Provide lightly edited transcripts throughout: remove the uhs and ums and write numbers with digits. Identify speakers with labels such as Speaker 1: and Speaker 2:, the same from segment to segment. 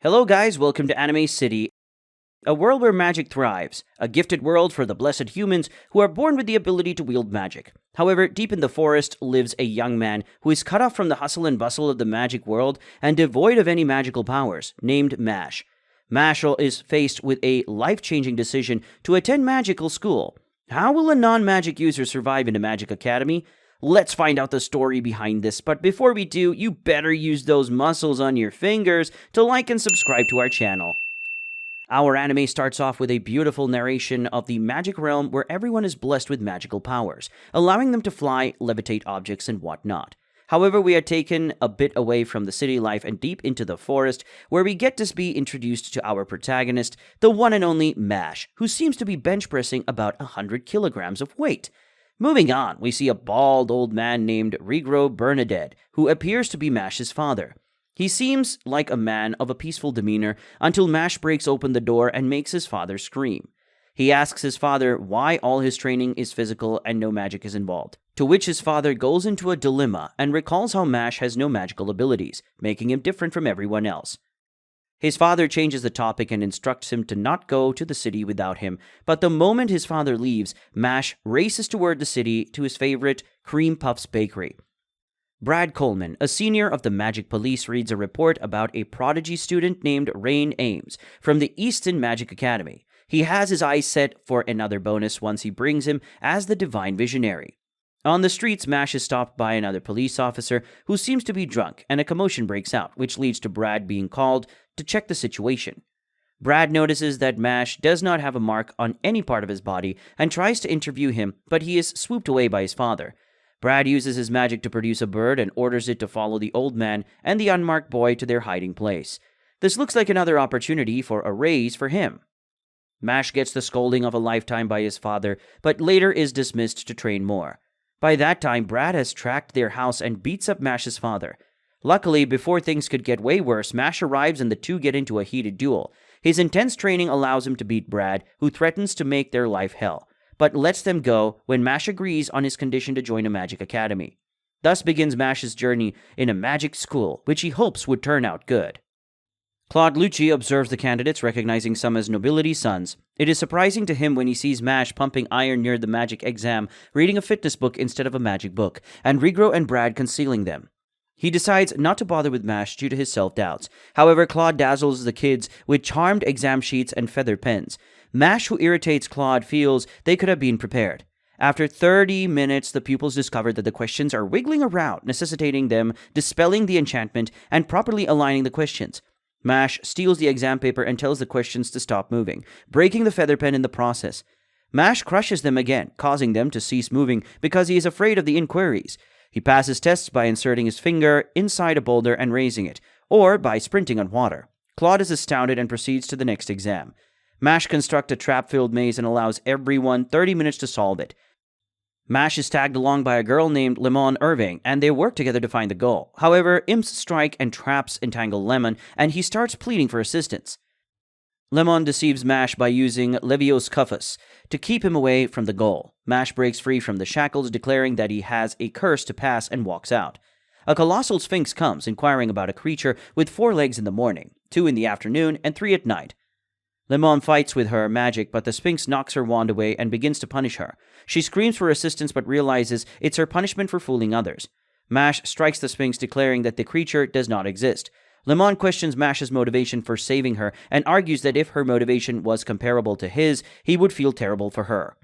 Speaker 1: Hello, guys. Welcome to Anime City, a world where magic thrives, a gifted world for the blessed humans who are born with the ability to wield magic. However, deep in the forest lives a young man who is cut off from the hustle and bustle of the magic world and devoid of any magical powers, named Mash. Mashle is faced with a life-changing decision to attend magical school. How will a non-magic user survive in a magic academy? Let's find out the story behind this, but before we do, you better use those muscles on your fingers to like and subscribe to our channel. Our anime starts off with a beautiful narration of the magic realm where everyone is blessed with magical powers, allowing them to fly, levitate objects, and whatnot. However, we are taken a bit away from the city life and deep into the forest, where we get to be introduced to our protagonist, the one and only Mash, who seems to be bench pressing about 100 kilograms of weight. Moving on, we see a bald old man named Regro Bernadette, who appears to be Mash's father. He seems like a man of a peaceful demeanor until Mash breaks open the door and makes his father scream. He asks his father why all his training is physical and no magic is involved, to which his father goes into a dilemma and recalls how Mash has no magical abilities, making him different from everyone else. His father changes the topic and instructs him to not go to the city without him, but the moment his father leaves, Mash races toward the city to his favorite Cream Puffs bakery. Brad Coleman, a senior of the Magic Police, reads a report about a prodigy student named Rain Ames from the Easton Magic Academy. He has his eyes set for another bonus once he brings him as the Divine Visionary. On the streets, Mash is stopped by another police officer who seems to be drunk, and a commotion breaks out, which leads to Brad being called to check the situation. Brad notices that Mash does not have a mark on any part of his body and tries to interview him, but he is swooped away by his father. Brad uses his magic to produce a bird and orders it to follow the old man and the unmarked boy to their hiding place. This looks like another opportunity for a raise for him. Mash gets the scolding of a lifetime by his father, but later is dismissed to train more. By that time, Brad has tracked their house and beats up Mash's father. Luckily, before things could get way worse, Mash arrives and the two get into a heated duel. His intense training allows him to beat Brad, who threatens to make their life hell, but lets them go when Mash agrees on his condition to join a magic academy. Thus begins Mash's journey in a magic school, which he hopes would turn out good. Claude Lucci observes the candidates, recognizing some as nobility sons. It is surprising to him when he sees Mash pumping iron near the magic exam, reading a fitness book instead of a magic book, and Regro and Brad concealing them. He decides not to bother with Mash due to his self-doubts. However, Claude dazzles the kids with charmed exam sheets and feather pens. Mash, who irritates Claude, feels they could have been prepared. After 30 minutes, the pupils discover that the questions are wiggling around, necessitating them dispelling the enchantment and properly aligning the questions. Mash steals the exam paper and tells the questions to stop moving, breaking the feather pen in the process. Mash crushes them again, causing them to cease moving because he is afraid of the inquiries. He passes tests by inserting his finger inside a boulder and raising it, or by sprinting on water. Claude is astounded and proceeds to the next exam. Mash constructs a trap-filled maze and allows everyone 30 minutes to solve it. Mash is tagged along by a girl named Lemon Irving, and they work together to find the goal. However, imps strike and traps entangle Lemon, and he starts pleading for assistance. Lemon deceives Mash by using Levioscuffus to keep him away from the goal. Mash breaks free from the shackles, declaring that he has a curse to pass, and walks out. A colossal sphinx comes, inquiring about a creature with 4 legs in the morning, 2 in the afternoon, and 3 at night. Lemon fights with her magic, but the Sphinx knocks her wand away and begins to punish her. She screams for assistance but realizes it's her punishment for fooling others. Mash strikes the Sphinx, declaring that the creature does not exist. Lemon questions Mash's motivation for saving her and argues that if her motivation was comparable to his, he would feel terrible for her.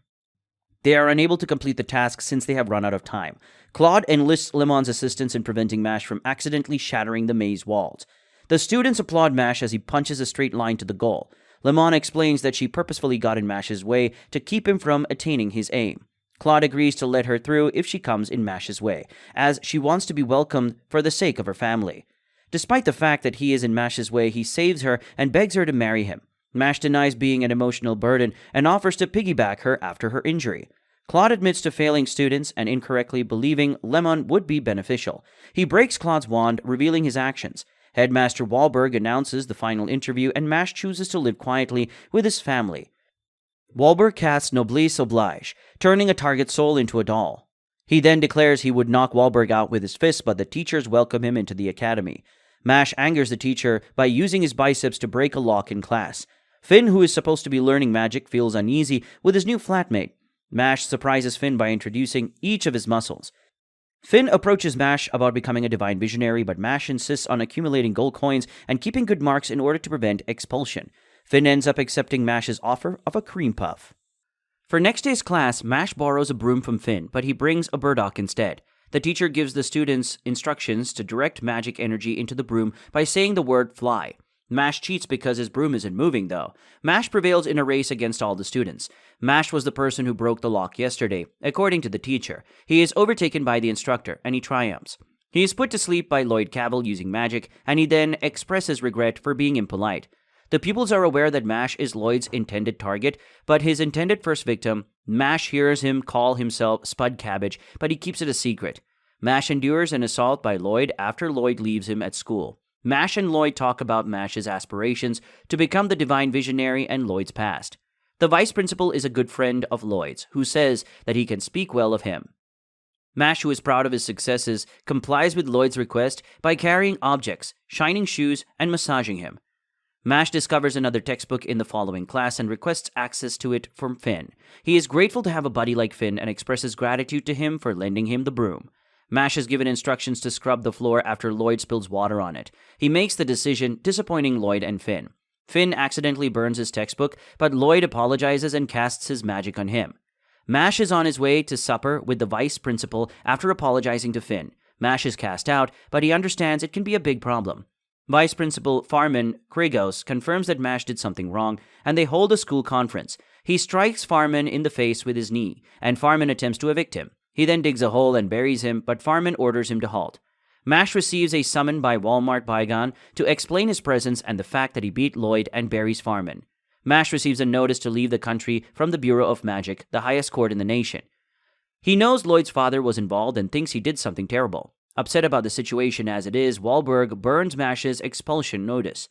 Speaker 1: They are unable to complete the task since they have run out of time. Claude enlists Lemon's assistance in preventing Mash from accidentally shattering the maze walls. The students applaud Mash as he punches a straight line to the goal. Lemon explains that she purposefully got in Mash's way to keep him from attaining his aim. Claude agrees to let her through if she comes in Mash's way, as she wants to be welcomed for the sake of her family. Despite the fact that he is in Mash's way, he saves her and begs her to marry him. Mash denies being an emotional burden and offers to piggyback her after her injury. Claude admits to failing students and incorrectly believing Lemon would be beneficial. He breaks Claude's wand, revealing his actions. Headmaster Wahlberg announces the final interview, and Mash chooses to live quietly with his family. Wahlberg casts Noblesse Oblige, turning a target soul into a doll. He then declares he would knock Wahlberg out with his fist, but the teachers welcome him into the academy. Mash angers the teacher by using his biceps to break a lock in class. Finn, who is supposed to be learning magic, feels uneasy with his new flatmate. Mash surprises Finn by introducing each of his muscles. Finn approaches Mash about becoming a divine visionary, but Mash insists on accumulating gold coins and keeping good marks in order to prevent expulsion. Finn ends up accepting Mash's offer of a cream puff. For next day's class, Mash borrows a broom from Finn, but he brings a burdock instead. The teacher gives the students instructions to direct magic energy into the broom by saying the word fly. Mash cheats because his broom isn't moving, though. Mash prevails in a race against all the students. Mash was the person who broke the lock yesterday, according to the teacher. He is overtaken by the instructor, and he triumphs. He is put to sleep by Lloyd Cavil using magic, and he then expresses regret for being impolite. The pupils are aware that Mash is Lloyd's intended target, but his intended first victim, Mash hears him call himself Spud Cabbage, but he keeps it a secret. Mash endures an assault by Lloyd after Lloyd leaves him at school. Mash and Lloyd talk about Mash's aspirations to become the divine visionary and Lloyd's past. The vice principal is a good friend of Lloyd's, who says that he can speak well of him. Mash, who is proud of his successes, complies with Lloyd's request by carrying objects, shining shoes, and massaging him. Mash discovers another textbook in the following class and requests access to it from Finn. He is grateful to have a buddy like Finn and expresses gratitude to him for lending him the broom. Mash is given instructions to scrub the floor after Lloyd spills water on it. He makes the decision, disappointing Lloyd and Finn. Finn accidentally burns his textbook, but Lloyd apologizes and casts his magic on him. Mash is on his way to supper with the vice principal after apologizing to Finn. Mash is cast out, but he understands it can be a big problem. Vice Principal Farman Kragos confirms that Mash did something wrong, and they hold a school conference. He strikes Farman in the face with his knee, and Farman attempts to evict him. He then digs a hole and buries him, but Farman orders him to halt. Mash receives a summon by Walmart Bygone to explain his presence and the fact that he beat Lloyd and buries Farman. Mash receives a notice to leave the country from the Bureau of Magic, the highest court in the nation. He knows Lloyd's father was involved and thinks he did something terrible. Upset about the situation as it is, Wahlberg burns Mash's expulsion notice.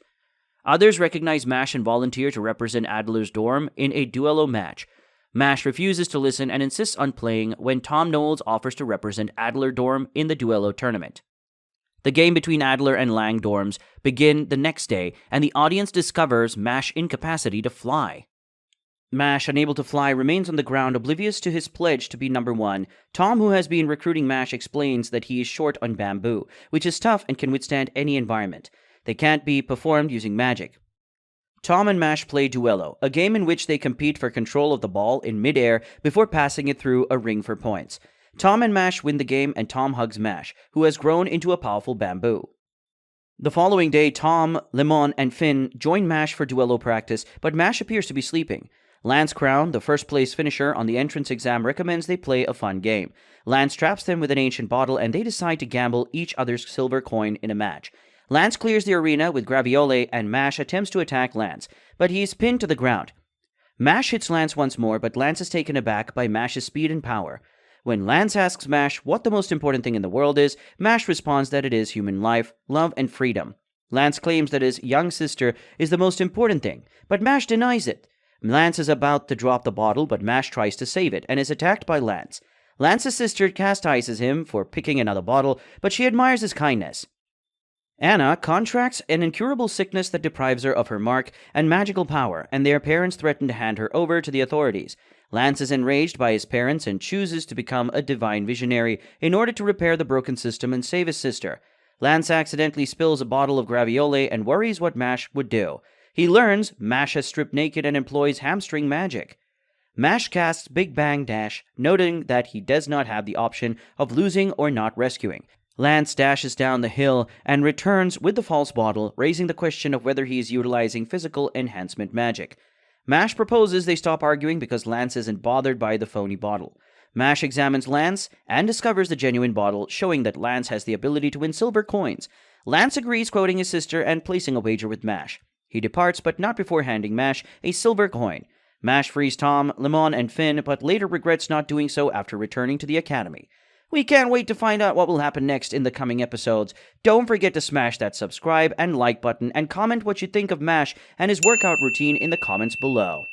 Speaker 1: Others recognize Mash and volunteer to represent Adler's dorm in a duello match. Mash refuses to listen and insists on playing when Tom Knowles offers to represent Adler dorm in the duello tournament. The game between Adler and Lang dorms begin the next day, and the audience discovers Mash's incapacity to fly. Mash, unable to fly, remains on the ground, oblivious to his pledge to be number one. Tom, who has been recruiting Mash, explains that he is short on bamboo, which is tough and can withstand any environment. They can't be performed using magic. Tom and Mash play Duello, a game in which they compete for control of the ball in midair before passing it through a ring for points. Tom and Mash win the game, and Tom hugs Mash, who has grown into a powerful bamboo. The following day, Tom, Lemon, and Finn join Mash for Duello practice, but Mash appears to be sleeping. Lance Crown, the first-place finisher on the entrance exam, recommends they play a fun game. Lance traps them with an ancient bottle, and they decide to gamble each other's silver coin in a match. Lance clears the arena with Graviole, and Mash attempts to attack Lance, but he is pinned to the ground. Mash hits Lance once more, but Lance is taken aback by Mash's speed and power. When Lance asks Mash what the most important thing in the world is, Mash responds that it is human life, love, and freedom. Lance claims that his young sister is the most important thing, but Mash denies it. Lance is about to drop the bottle, but Mash tries to save it and is attacked by Lance. Lance's sister chastises him for picking another bottle, but she admires his kindness. Anna contracts an incurable sickness that deprives her of her mark and magical power, and their parents threaten to hand her over to the authorities. Lance is enraged by his parents and chooses to become a divine visionary in order to repair the broken system and save his sister. Lance accidentally spills a bottle of Graviole and worries what Mash would do. He learns Mash has stripped naked and employs hamstring magic. Mash casts Big Bang Dash, noting that he does not have the option of losing or not rescuing. Lance dashes down the hill and returns with the false bottle, raising the question of whether he is utilizing physical enhancement magic. Mash proposes they stop arguing because Lance isn't bothered by the phony bottle. Mash examines Lance and discovers the genuine bottle, showing that Lance has the ability to win silver coins. Lance agrees, quoting his sister and placing a wager with Mash. He departs, but not before handing Mash a silver coin. Mash frees Tom, Lemon, and Finn, but later regrets not doing so after returning to the academy. We can't wait to find out what will happen next in the coming episodes. Don't forget to smash that subscribe and like button and comment what you think of Mash and his workout routine in the comments below.